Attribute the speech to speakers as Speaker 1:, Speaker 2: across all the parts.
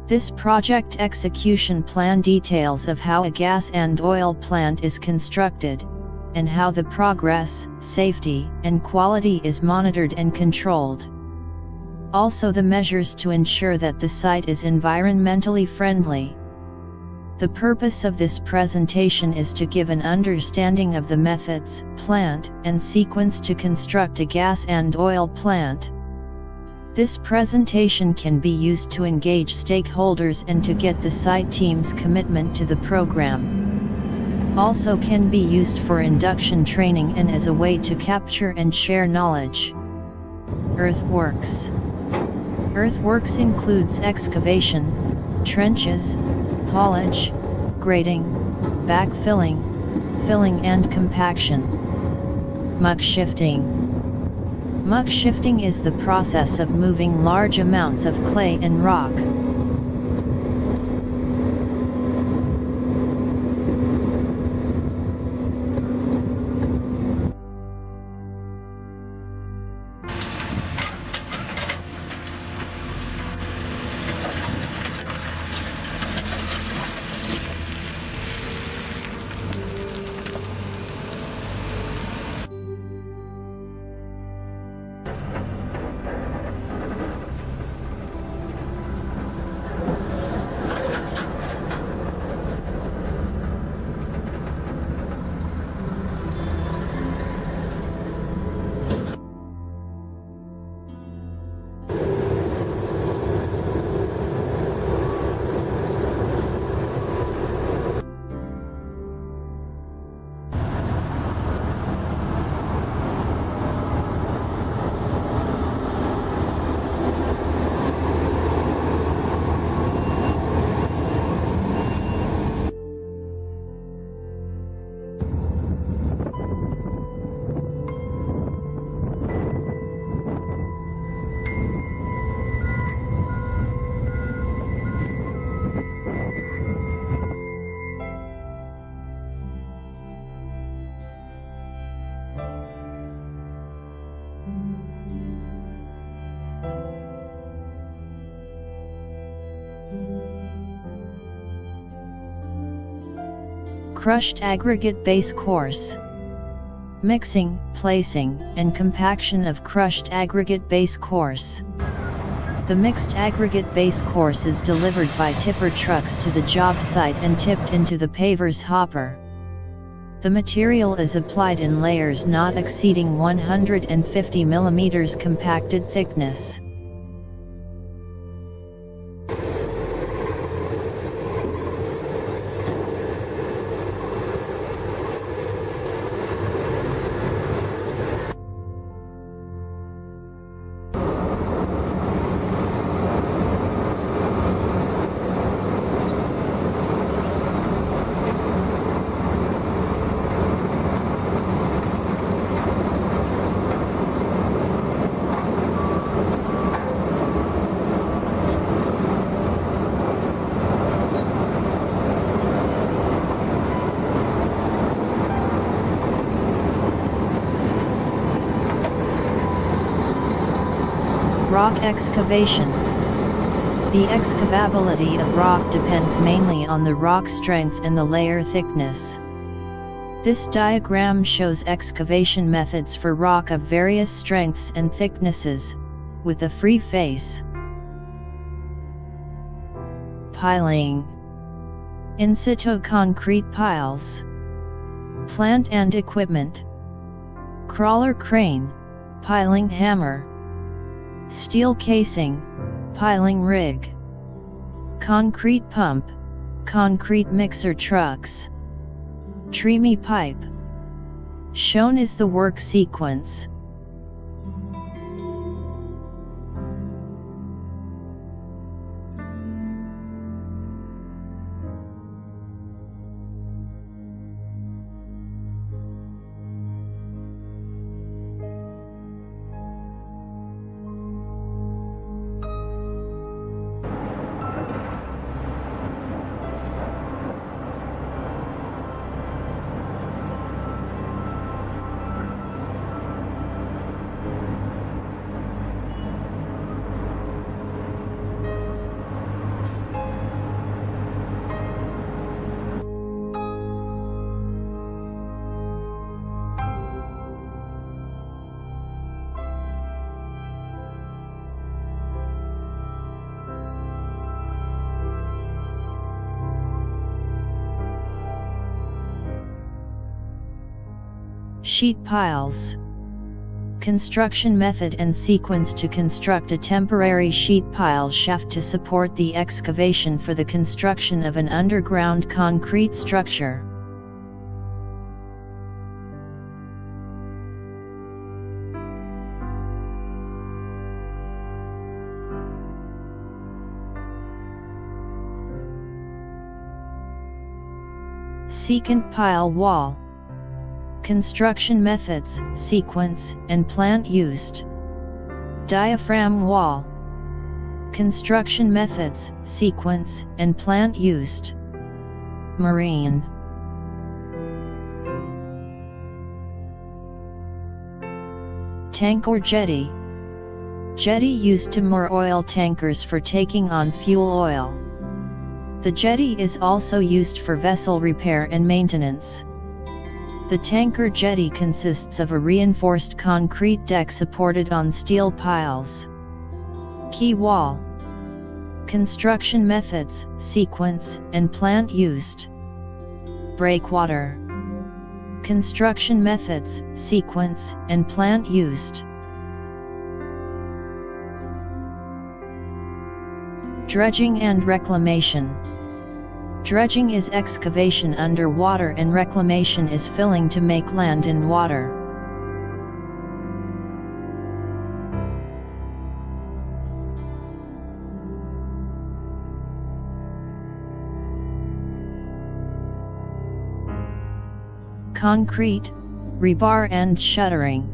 Speaker 1: This project execution plan details of how a gas and oil plant is constructed, and how the progress, safety, and quality is monitored and controlled. Also the measures to ensure that the site is environmentally friendly. The purpose of this presentation is to give an understanding of the methods, plant, and sequence to construct a gas and oil plant. This presentation can be used to engage stakeholders and to get the site team's commitment to the program. Also can be used for induction training and as a way to capture and share knowledge. Earthworks. Earthworks includes excavation, trenches, haulage, grading, backfilling, filling and compaction. Muck shifting. Muck shifting is the process of moving large amounts of clay and rock. Crushed aggregate base course. Mixing, placing, and compaction of crushed aggregate base course. The mixed aggregate base course is delivered by tipper trucks to the job site and tipped into the paver's hopper. The material is applied in layers not exceeding 150 mm compacted thickness. Rock excavation. The excavability of rock depends mainly on the rock strength and the layer thickness. This diagram shows excavation methods for rock of various strengths and thicknesses, with a free face. Piling. In situ concrete piles. Plant and equipment. Crawler crane, piling hammer. Steel casing, piling rig. Concrete pump, concrete mixer trucks. Treme pipe. Shown is the work sequence. Sheet piles. Construction method and sequence to construct a temporary sheet pile shaft to support the excavation for the construction of an underground concrete structure. Secant pile wall. Construction methods, sequence, and plant used. Diaphragm wall. Construction methods, sequence, and plant used. Marine. Tank or jetty. Jetty used to moor oil tankers for taking on fuel oil. The jetty is also used for vessel repair and maintenance. The tanker jetty consists of a reinforced concrete deck supported on steel piles. Quay wall. Construction methods, sequence, and plant used. Breakwater. Construction methods, sequence, and plant used. Dredging and reclamation. Dredging is excavation under water and reclamation is filling to make land in water. Concrete, rebar and shuttering.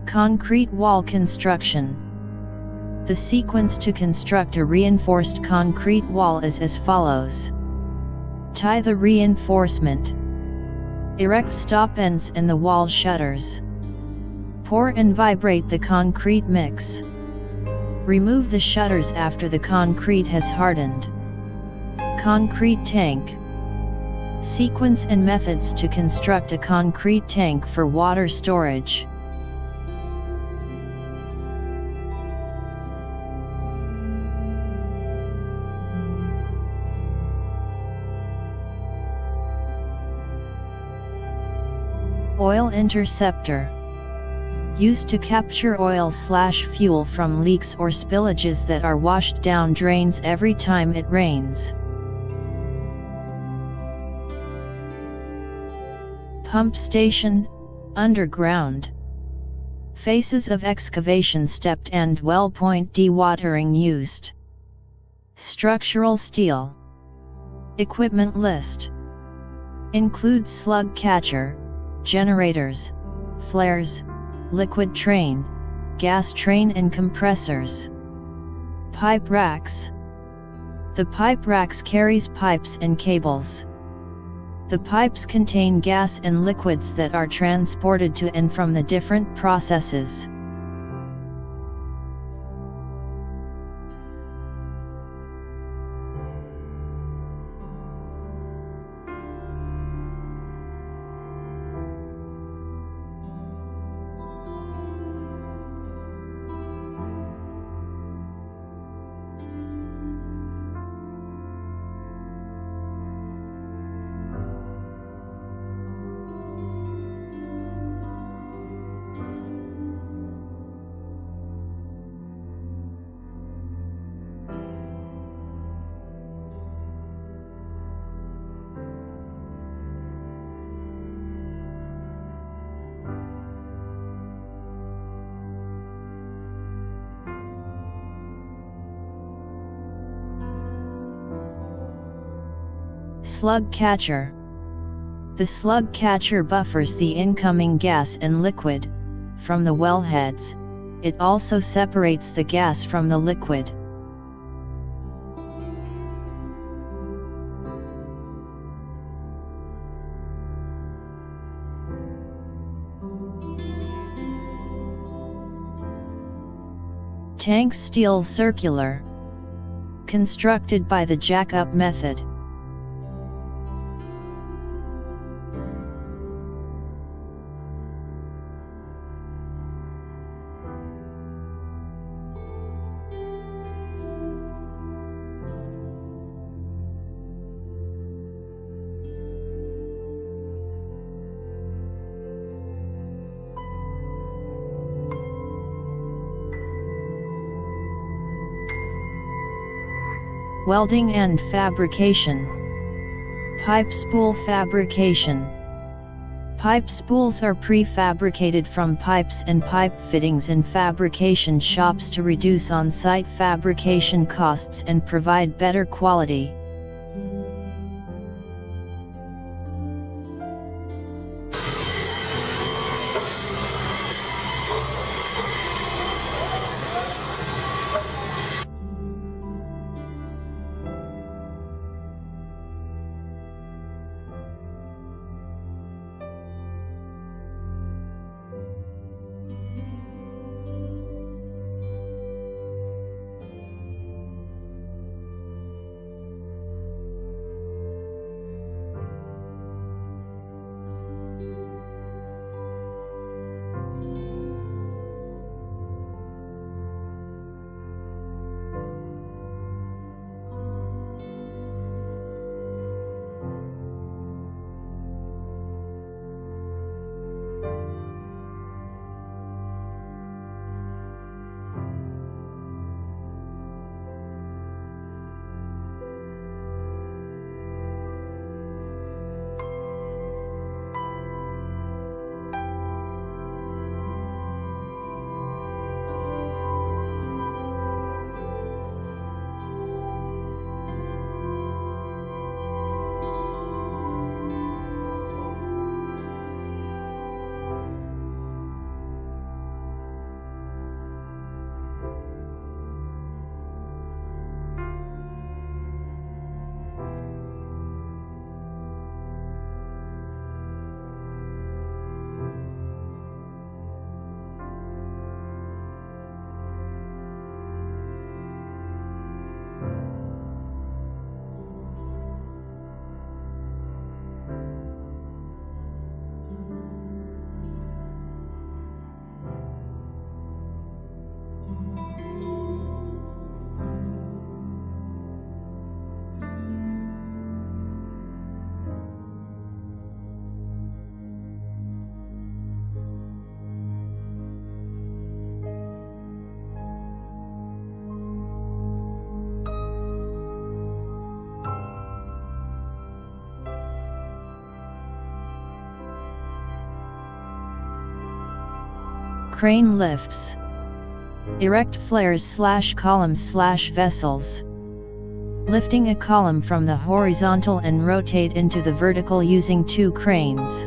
Speaker 1: Concrete wall construction. The sequence to construct a reinforced concrete wall is as follows. Tie the reinforcement. Erect stop ends and the wall shutters. Pour and vibrate the concrete mix. Remove the shutters after the concrete has hardened. Concrete tank. Sequence and methods to construct a concrete tank for water storage. Oil interceptor. Used to capture oil/fuel from leaks or spillages that are washed down drains every time it rains. Pump station, underground. Faces of excavation stepped and well point dewatering used. Structural steel. Equipment list. Includes slug catcher, generators, flares, liquid train, gas train and compressors. Pipe racks. The pipe racks carries pipes and cables. The pipes contain gas and liquids that are transported to and from the different processes. Slug catcher. The slug catcher buffers the incoming gas and liquid from the wellheads. It also separates the gas from the liquid. Tank steel circular. Constructed by the jack-up method. Welding and fabrication. Pipe spool fabrication. Pipe spools are prefabricated from pipes and pipe fittings in fabrication shops to reduce on-site fabrication costs and provide better quality. Crane lifts. Erect flares/columns/vessels. Lifting a column from the horizontal and rotate into the vertical using two cranes.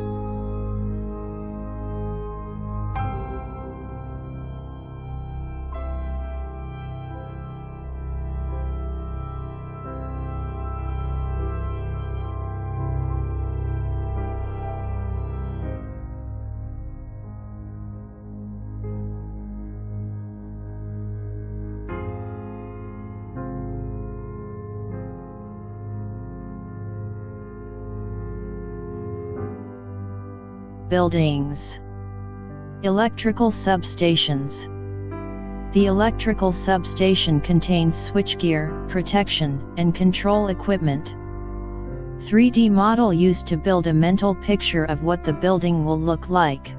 Speaker 1: Buildings. Electrical substations. The electrical substation contains switchgear, protection, and control equipment. 3D model used to build a mental picture of what the building will look like.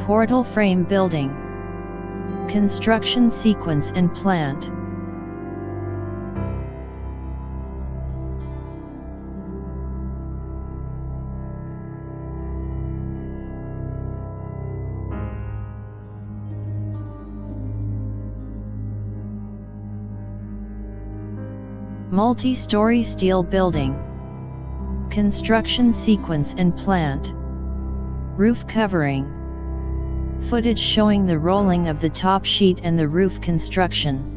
Speaker 1: Portal frame building. Construction sequence and plant. Multi-story steel building. Construction sequence and plant. Roof covering. Footage showing the rolling of the top sheet and the roof construction.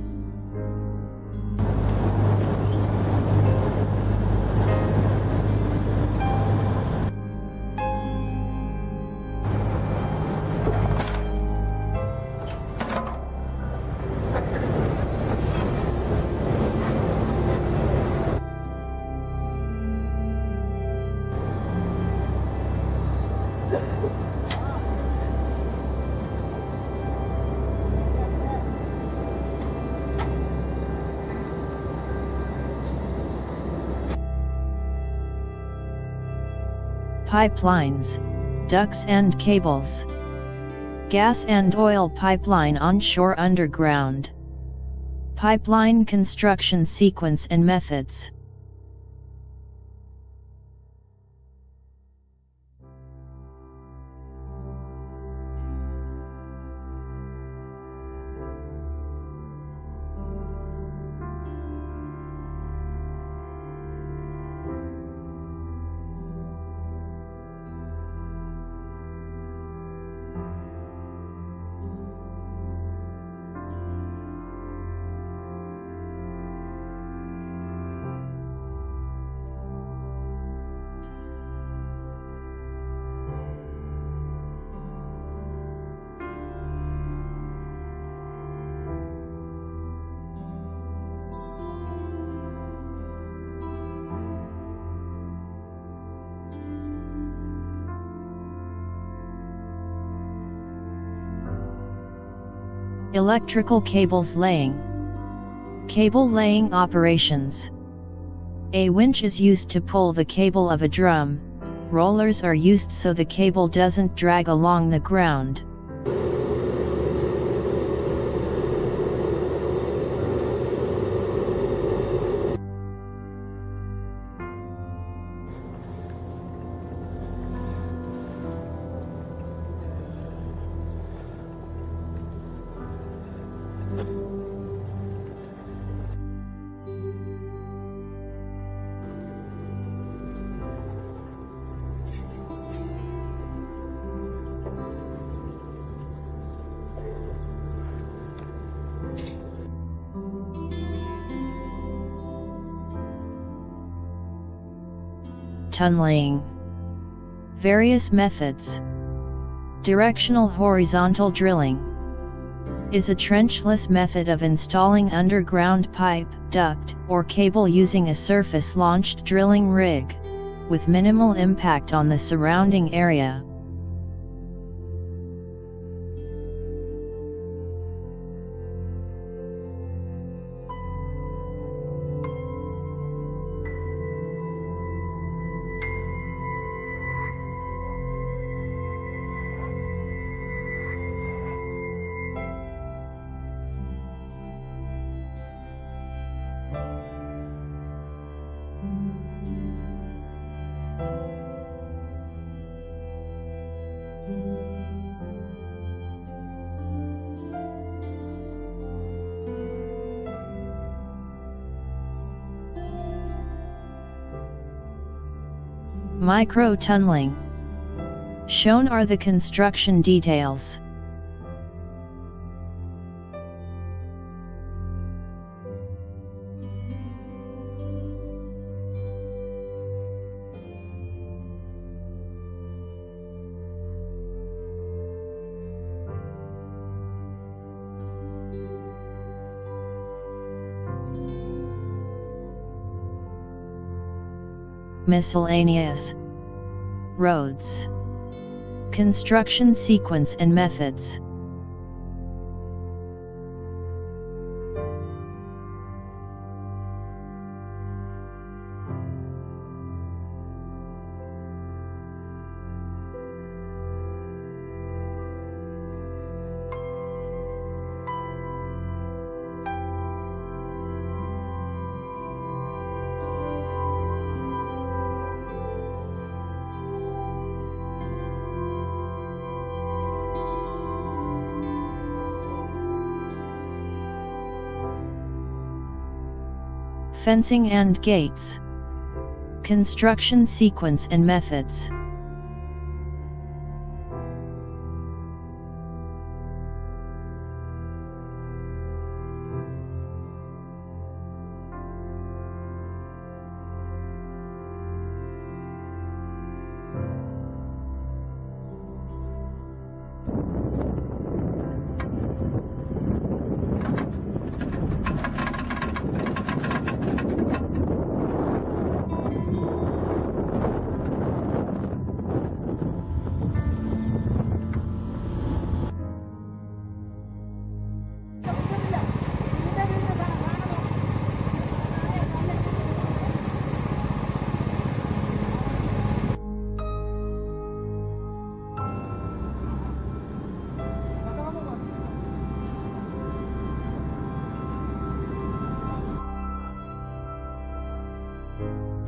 Speaker 1: Pipelines, ducts and cables. Gas and oil pipeline onshore underground. Pipeline construction sequence and methods. Electrical cables laying. Cable laying operations. A winch is used to pull the cable of a drum. Rollers are used so the cable doesn't drag along the ground. Tunneling. Various methods. Directional horizontal drilling is a trenchless method of installing underground pipe, duct, or cable using a surface-launched drilling rig, with minimal impact on the surrounding area. Micro-tunneling. Shown are the construction details. Miscellaneous. Roads. Construction sequence and methods. Fencing and gates. Construction sequence and methods.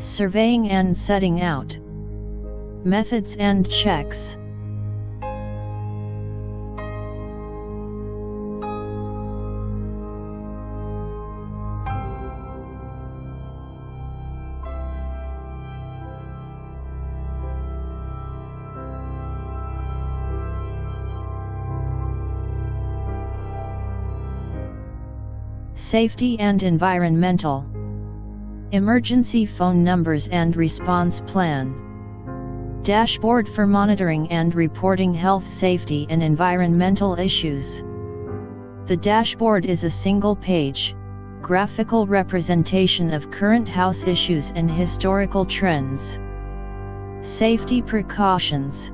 Speaker 1: Surveying and setting out. Methods and checks. Safety and environmental. Emergency phone numbers and response plan. Dashboard for monitoring and reporting health, safety and environmental issues. The dashboard is a single-page, graphical representation of current house issues and historical trends. Safety precautions.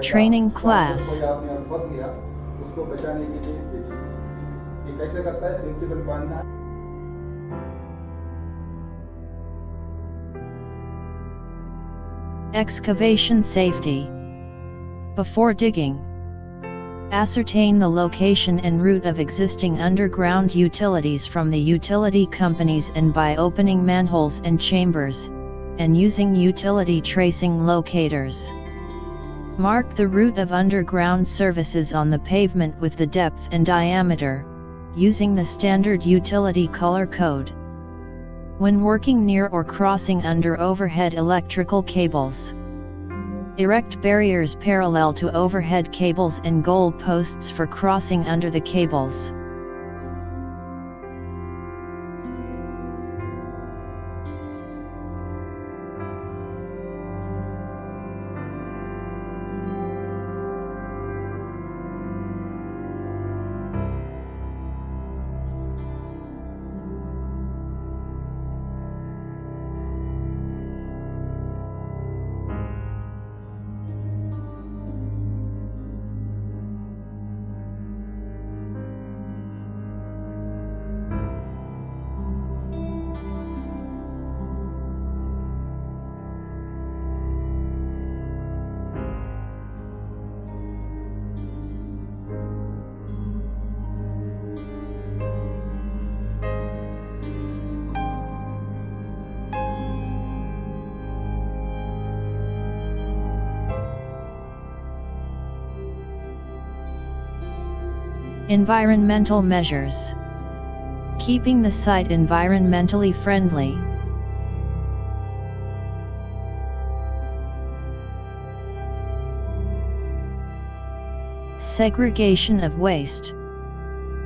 Speaker 1: Training class. Excavation safety. Before digging, ascertain the location and route of existing underground utilities from the utility companies and by opening manholes and chambers, and using utility tracing locators. Mark the route of underground services on the pavement with the depth and diameter, using the standard utility color code. When working near or crossing under overhead electrical cables, erect barriers parallel to overhead cables and goal posts for crossing under the cables. Environmental measures. Keeping the site environmentally friendly. Segregation of waste.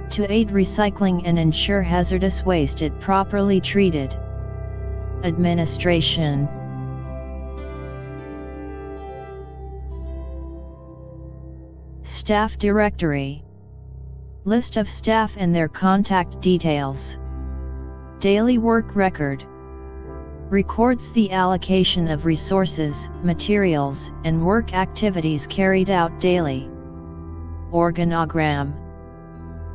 Speaker 1: To aid recycling and ensure hazardous waste is properly treated. Administration. Staff directory. List of staff and their contact details. Daily work record. Records the allocation of resources, materials, and work activities carried out daily. Organogram.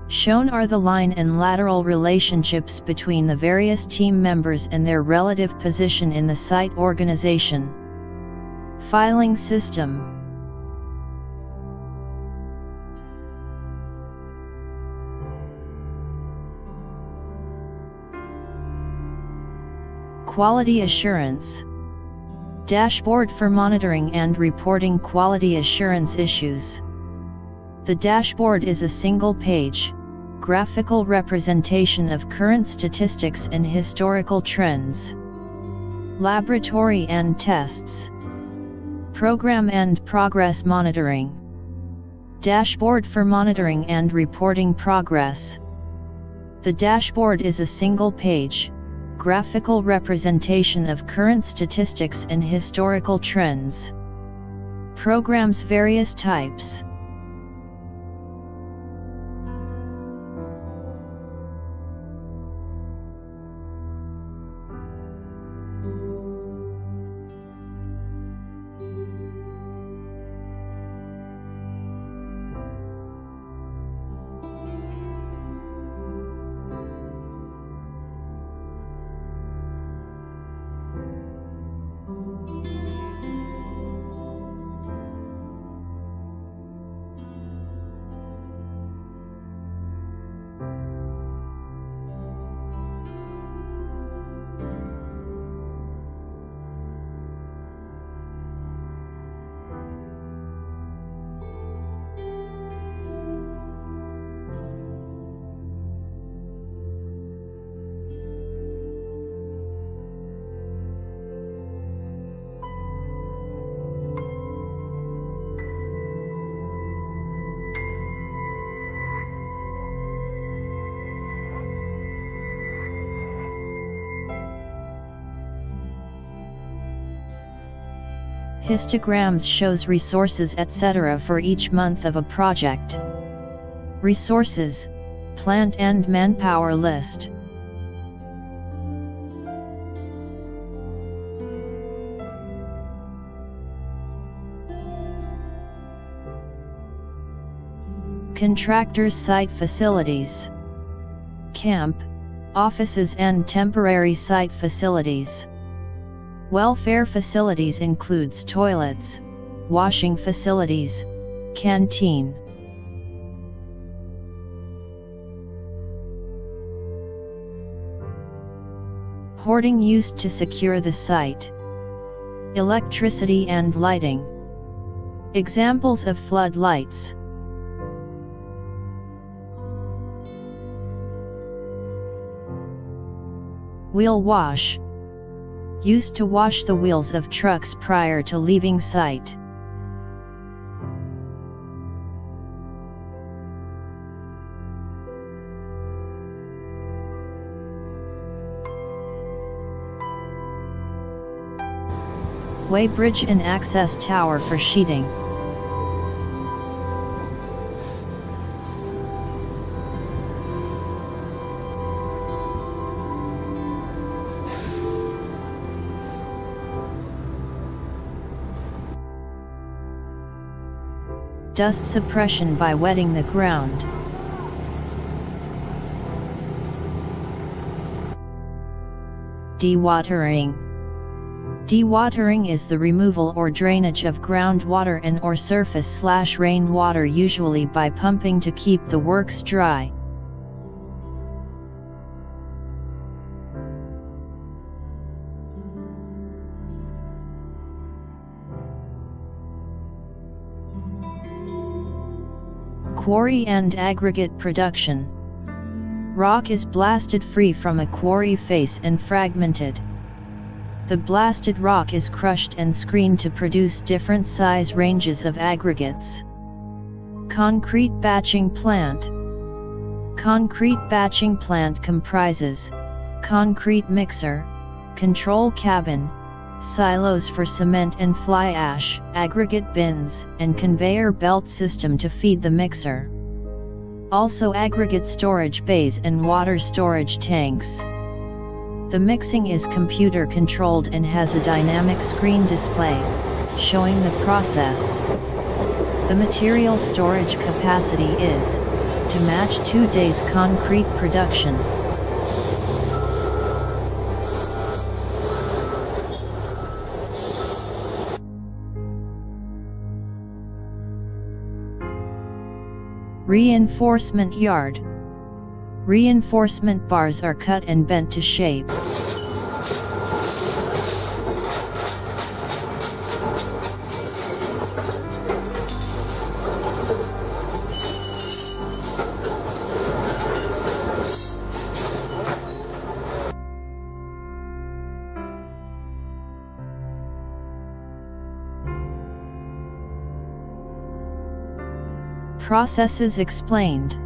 Speaker 1: Shown are the line and lateral relationships between the various team members and their relative position in the site organization. Filing system. Quality assurance. Dashboard for monitoring and reporting quality assurance issues. The dashboard is a single-page, graphical representation of current statistics and historical trends. Laboratory and tests. Program and progress monitoring. Dashboard for monitoring and reporting progress. The dashboard is a single-page, graphical representation of current statistics and historical trends. Programs various types. Histograms shows resources etc. for each month of a project. Resources, plant and manpower list. Contractors' site facilities. Camp, offices and temporary site facilities. Welfare facilities includes toilets, washing facilities, canteen. Hoarding used to secure the site. Electricity and lighting. Examples of floodlights. Wheel wash. Used to wash the wheels of trucks prior to leaving site. Weighbridge and access tower for sheeting. Dust suppression by wetting the ground. Dewatering. Dewatering is the removal or drainage of groundwater and/or surface/rainwater, usually by pumping to keep the works dry. Quarry and aggregate production. Rock is blasted free from a quarry face and fragmented. The blasted rock is crushed and screened to produce different size ranges of aggregates. Concrete batching plant. Concrete batching plant comprises concrete mixer, control cabin, silos for cement and fly ash, aggregate bins, and conveyor belt system to feed the mixer. Also aggregate storage bays and water storage tanks. The mixing is computer controlled and has a dynamic screen display, showing the process. The material storage capacity is to match 2 days concrete production. Reinforcement yard. Reinforcement bars are cut and bent to shape. Processes explained.